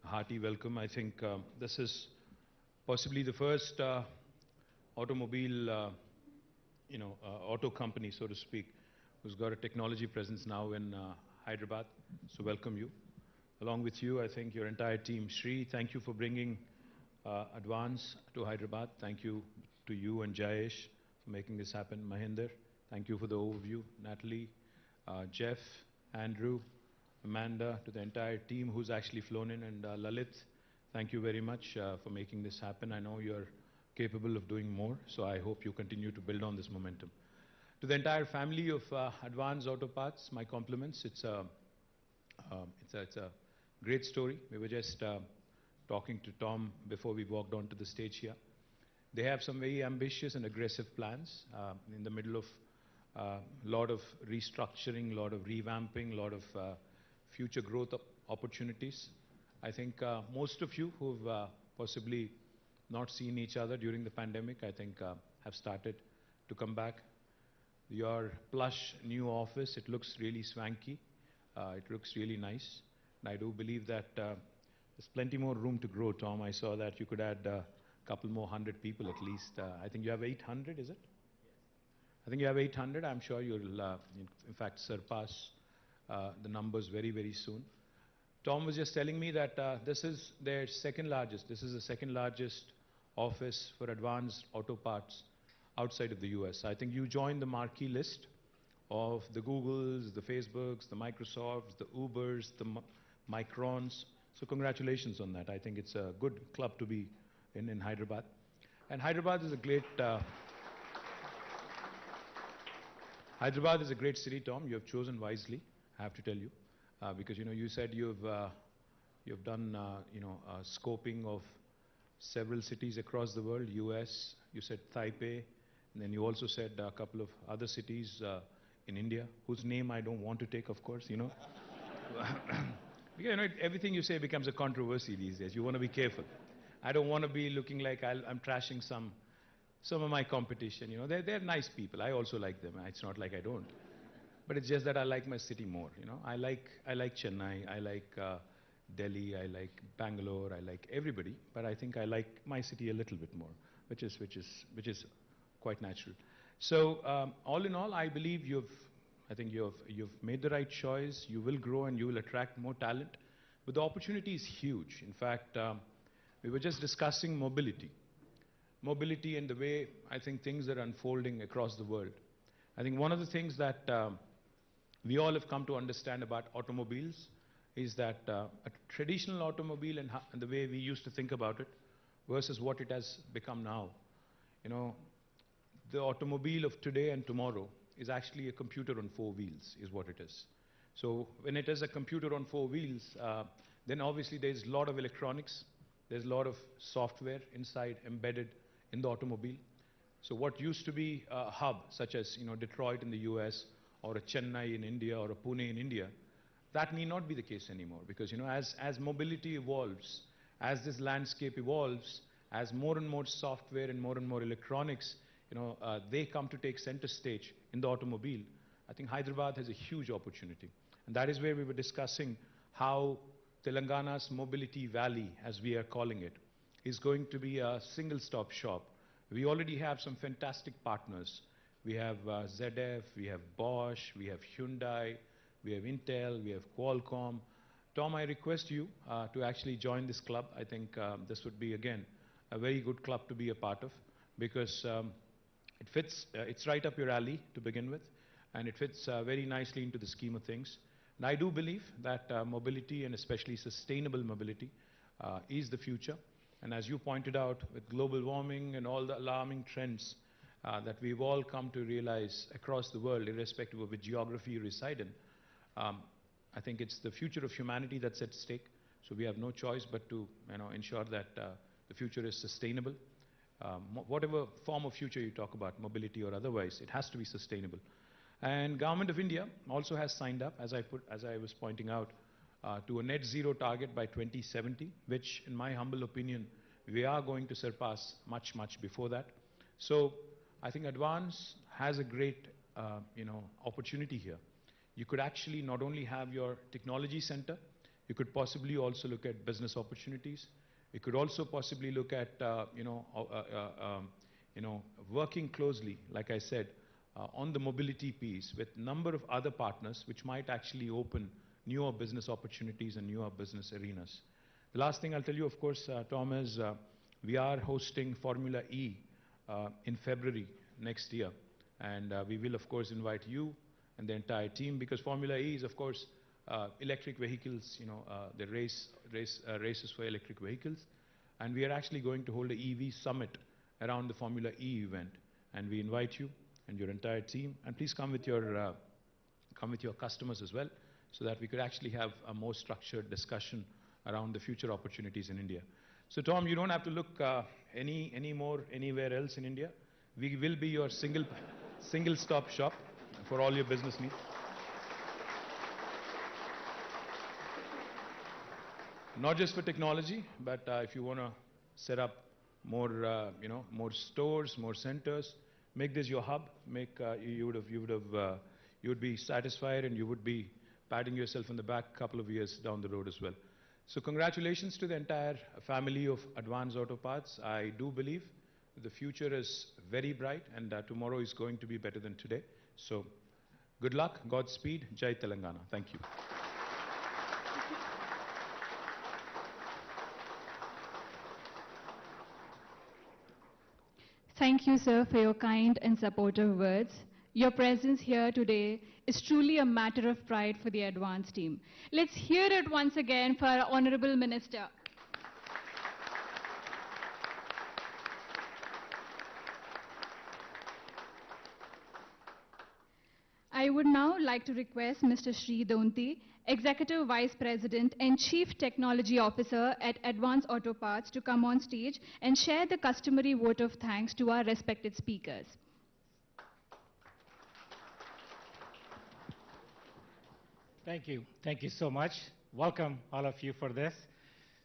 hearty welcome. I think this is possibly the first automobile, auto company, so to speak, who's got a technology presence now in Hyderabad. So welcome you. Along with you, I think your entire team. Shri, thank you for bringing Advance to Hyderabad. Thank you to you and Jayesh for making this happen. Mahinder, thank you for the overview. Natalie, Jeff, Andrew, Amanda, to the entire team who's actually flown in, and Lalit, thank you very much for making this happen. I know you're capable of doing more, so I hope you continue to build on this momentum. To the entire family of Advance Auto Parts, my compliments. It's a great story. We were just talking to Tom before we walked onto the stage here. They have some very ambitious and aggressive plans in the middle of a lot of restructuring, a lot of revamping, a lot of future growth opportunities. I think most of you who've possibly not seen each other during the pandemic, I think have started to come back. Your plush new office, it looks really swanky. It looks really nice. And I do believe that there's plenty more room to grow, Tom. I saw that you could add couple more 100 people at least. I think you have 800, is it? Yes. I think you have 800. I'm sure you'll, in fact, surpass the numbers very, very soon. Tom was just telling me that this is their second largest. This is the second largest office for Advanced Auto Parts outside of the US. I think you joined the marquee list of the Googles, the Facebooks, the Microsofts, the Ubers, the Microns. So congratulations on that. I think it's a good club to be in Hyderabad. And Hyderabad is a great city, Tom. You have chosen wisely, I have to tell you, because you said you've done scoping of several cities across the world. US, you said Taipei, and then you also said a couple of other cities in India, whose name I don't want to take, of course. Because everything you say becomes a controversy these days. You want to be careful. I don't want to be looking like I'm trashing some of my competition. They're nice people. I also like them. It's not like I don't. But it's just that I like my city more. I like Chennai. I like Delhi, I like Bangalore, I like everybody, but I think I like my city a little bit more, which is quite natural. So all in all, I believe I think you've made the right choice. You will grow and you will attract more talent, but the opportunity is huge. In fact, we were just discussing mobility and the way I think things are unfolding across the world. I think one of the things that we all have come to understand about automobiles is that a traditional automobile and the way we used to think about it versus what it has become now. You know, the automobile of today and tomorrow is actually a computer on four wheels, is what it is. So when it is a computer on four wheels, then obviously there's a lot of electronics, there's a lot of software inside embedded in the automobile. So what used to be a hub, such as Detroit in the US, or a Chennai in India, or a Pune in India, that may not be the case anymore, because as mobility evolves, as this landscape evolves, as more and more software and more electronics, they come to take center stage in the automobile. I think Hyderabad has a huge opportunity, and that is where we were discussing how Telangana's mobility valley, as we are calling it, is going to be a single-stop shop. We already have some fantastic partners. We have ZF, we have Bosch, we have Hyundai, we have Intel, we have Qualcomm. Tom, I request you to actually join this club. I think this would be, again, a very good club to be a part of, because it fits, it's right up your alley to begin with, and it fits very nicely into the scheme of things. And I do believe that mobility, and especially sustainable mobility, is the future. And as you pointed out, with global warming and all the alarming trends that we've all come to realize across the world, irrespective of which geography you reside in, I think it's the future of humanity that's at stake. So we have no choice but to ensure that the future is sustainable. Whatever form of future you talk about, mobility or otherwise, it has to be sustainable. And Government of India also has signed up, as I was pointing out, to a net zero target by 2070, which, in my humble opinion, we are going to surpass much before that. So I think Advance has a great opportunity here. You could actually not only have your technology center, you could possibly also look at business opportunities. You could also possibly look at working closely, like I said, on the mobility piece with a number of other partners, which might actually open newer business opportunities and newer business arenas. The last thing I'll tell you, of course, Tom, is we are hosting Formula E in February next year. And we will, of course, invite you and the entire team, because Formula E is, of course, electric vehicles, the races for electric vehicles. And we are actually going to hold an EV summit around the Formula E event. And we invite you and your entire team. And please come with your customers as well, so that we could actually have a more structured discussion around the future opportunities in India. So Tom, you don't have to look anywhere else in India. We will be your single-stop shop for all your business needs. Not just for technology, but if you want to set up more, more stores, more centers, make this your hub. You would be satisfied, and you would be patting yourself on the back a couple of years down the road as well. So congratulations to the entire family of Advance Auto Parts. I do believe the future is very bright, and tomorrow is going to be better than today. So good luck, Godspeed, Jai Telangana. Thank you. Thank you, sir, for your kind and supportive words. Your presence here today is truly a matter of pride for the Advance team. Let's hear it once again for our Honorable Minister. I would now like to request Mr. Sri Donti, Executive Vice President and Chief Technology Officer at Advance Auto Parts, to come on stage and share the customary vote of thanks to our respected speakers. Thank you. Thank you so much. Welcome, all of you, for this.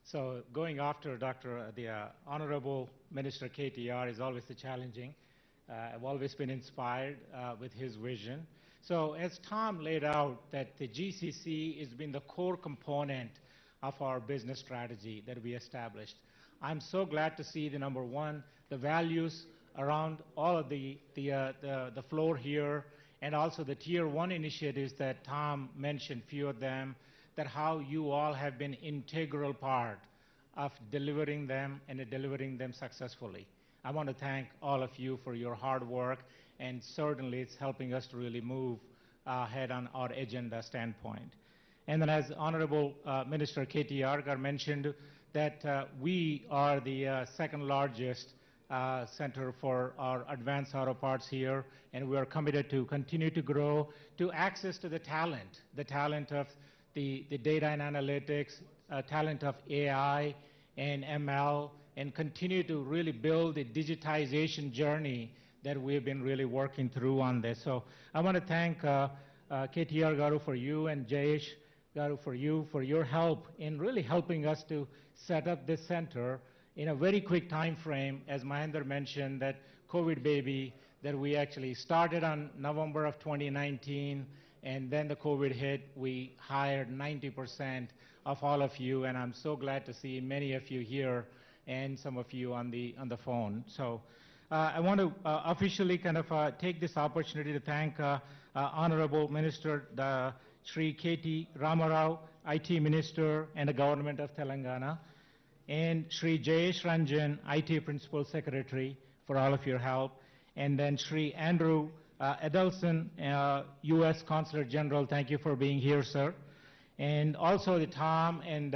So going after the Honorable Minister KTR is always challenging. I've always been inspired with his vision. So as Tom laid out, that the GCC has been the core component of our business strategy that we established. I'm so glad to see the number one, the values around all of the floor here, and also the Tier 1 initiatives that Tom mentioned, few of them, that how you all have been integral part of delivering them and delivering them successfully. I want to thank all of you for your hard work, and certainly it's helping us to really move ahead on our agenda standpoint. And then as Honorable Minister KTR mentioned, that we are the second largest center for our advanced auto parts here, and we are committed to continue to grow, to access to the talent of the data and analytics, talent of AI and ML, and continue to really build a digitization journey that we've been really working through on this. So I want to thank KTR Garu for you and Jayesh Garu for you for your help in really helping us to set up this center in a very quick time frame. As Mahendra mentioned, that COVID baby that we actually started on November of 2019, and then the COVID hit, we hired 90% of all of you, and I'm so glad to see many of you here and some of you on the phone. So I want to officially kind of take this opportunity to thank Honorable Minister Sri K.T. Ramarao, IT Minister and the Government of Telangana, and Sri Jayesh Ranjan, IT Principal Secretary, for all of your help, and then Sri Andrew Edelson, U.S. Consul General, thank you for being here, sir. And also the Tom and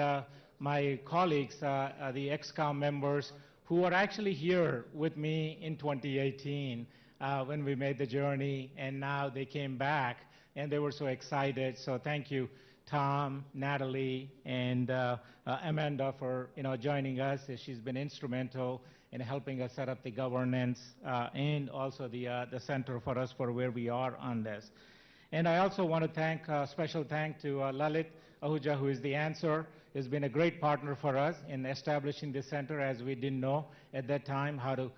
my colleagues, the ExCom members, who are actually here with me in 2018 when we made the journey, and now they came back, and they were so excited. So thank you, Tom, Natalie, and Amanda for joining us. She's been instrumental in helping us set up the governance and also the center for us for where we are on this. And I also want to thank, special thank to Lalit Ahuja, who is the answer, has been a great partner for us in establishing this center, as we didn't know at that time how to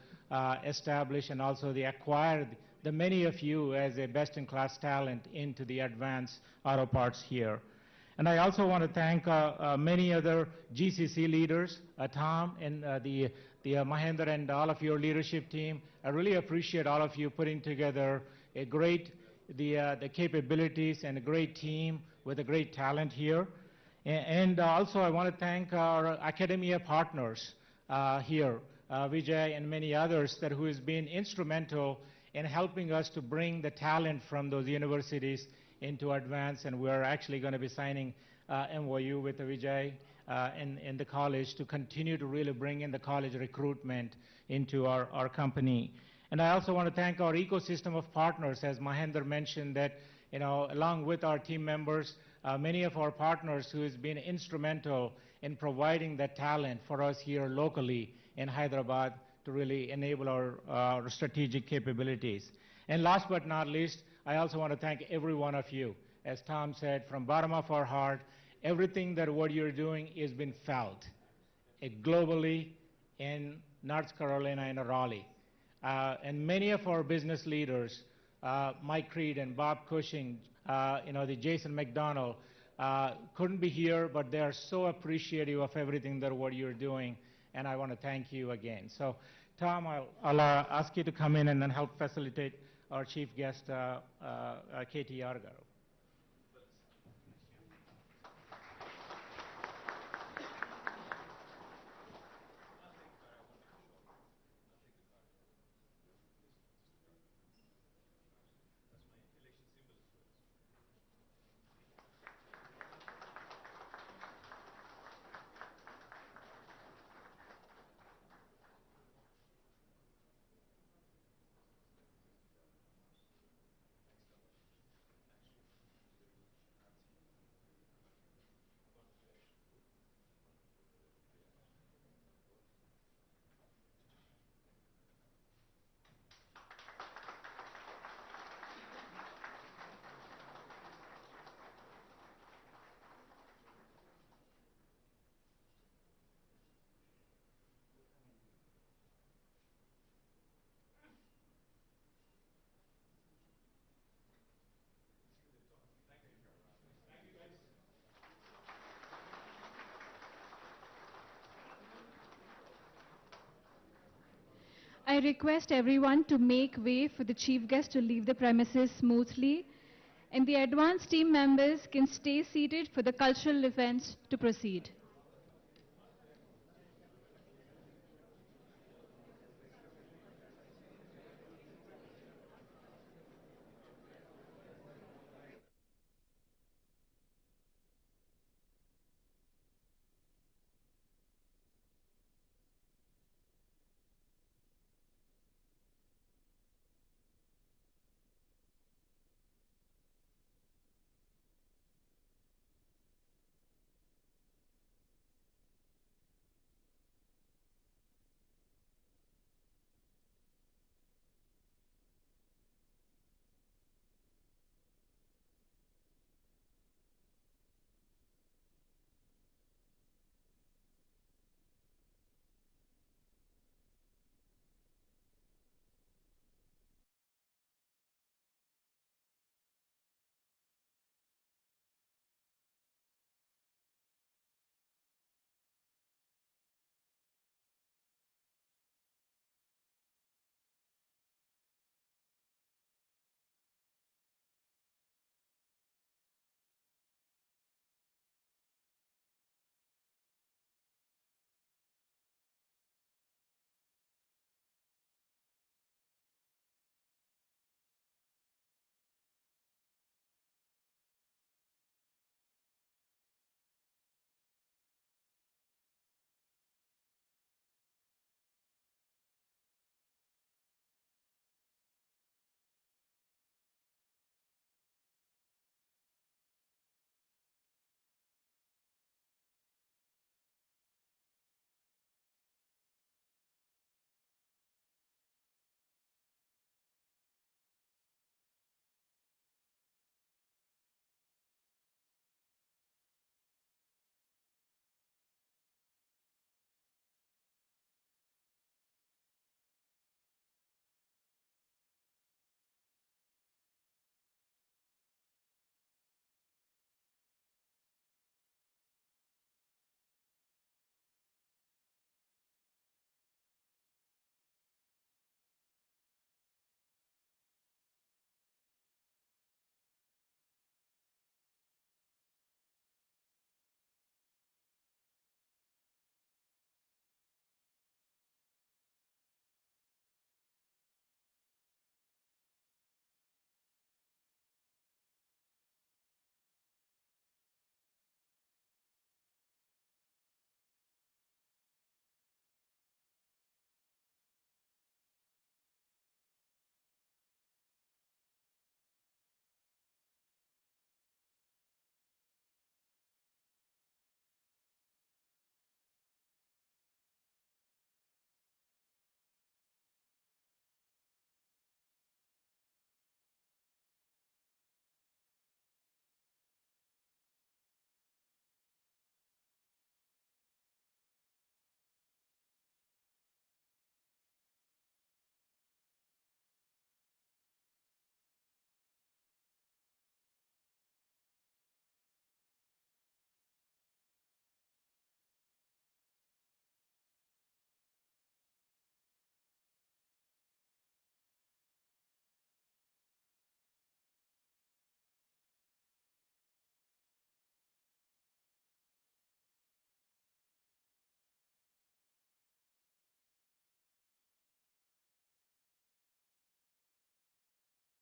establish and also acquire the many of you as a best-in-class talent into the advanced auto parts here. And I also want to thank many other GCC leaders, Tom and the Mahendra and all of your leadership team. I really appreciate all of you putting together a great, the capabilities and a great team with a great talent here. And also I want to thank our academia partners here, Vijay and many others who has been instrumental in helping us to bring the talent from those universities into advance, and we're actually going to be signing MOU with Vijay in the college to continue to really bring in the college recruitment into our company. And I also want to thank our ecosystem of partners, as Mahendra mentioned, that along with our team members, many of our partners who has been instrumental in providing that talent for us here locally in Hyderabad to really enable our strategic capabilities. And last but not least, I also want to thank every one of you. As Tom said, from bottom of our heart, everything that what you're doing has been felt globally in North Carolina and Raleigh. And many of our business leaders, Mike Creed and Bob Cushing, the Jason McDonald, couldn't be here, but they are so appreciative of everything that what you're doing, and I want to thank you again. So, Tom, I'll ask you to come in and then help facilitate our chief guest, KTR Garu. I request everyone to make way for the chief guest to leave the premises smoothly, and the advanced team members can stay seated for the cultural events to proceed.